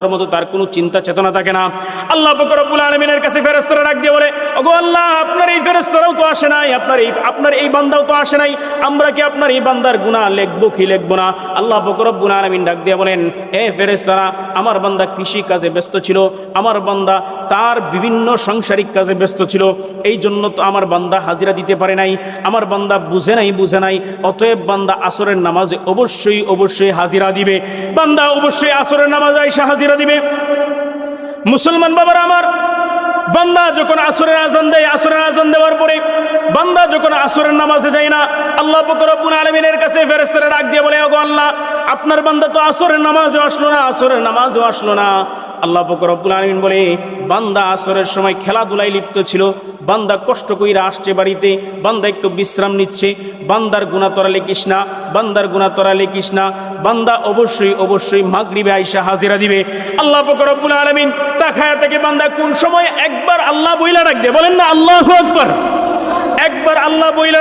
মতো তার কোনো চিন্তা চেতনা থাকে না। আল্লাহ পাক রব্বুল আলামিনের কাছে ফেরেশতারা ডাক দিয়ে বলে, ওগো আল্লাহ, আপনার এই ফেরেশতারাও তো আসে নাই, আপনার এই বান্দাও তো আসে নাই, আমরা কি আপনার এই বান্দার গুনাহ লিখবো কি লিখবো না? আল্লাহ পাক রব্বুল আলামিন ডাক দিয়ে বলেন, হে ফেরেশতারা, আমার বান্দা কৃষি কাজে ব্যস্ত ছিল, আমার বান্দা তার বিভিন্ন সাংসারিক কাজে ব্যস্ত ছিল, এই জন্য তো আমার বান্দা হাজিরা দিতে পারে নাই, আমার বান্দা বুঝে নাই, অতএব বান্দা আসরের নামাজে অবশ্যই হাজিরা দিবে, বান্দা অবশ্যই আসরের নামাজে আইসা হাজিরা দিবে। মুসলমান বাবারা আমার, বান্দা যখন আসরের আজান দেয়, আসরের আজান দেওয়ার পরে বান্দা যখন আসরের নামাজে যায় না, আল্লাহ পাক রব্বুল আলামিনের কাছে ফেরেশতারা ডাক দিয়ে বলে, ওগো আল্লাহ, আপনার বান্দা তো আসরের নামাজে আসলো না। আল্লাহ পাক রব্বুল আলামিন বলে, বান্দা আসরের সময় খেলাধুলায় লিপ্ত ছিল, বান্দা কষ্ট কইরা আসছে বাড়িতে, বান্দা একটু বিশ্রাম নিচ্ছে, বান্দার গুনাহ তোরা লিখিস না, বান্দা অবশ্যই মাগরিবে আইসা হাজিরা দিবে। আল্লাহ পাক রব্বুল আলামিন তাকায়া থেকে বান্দা কোন সময় একবার আল্লাহ বইলা ডাক দেয়, বলেন না আল্লাহু আকবার, একবার আল্লাহ বইলা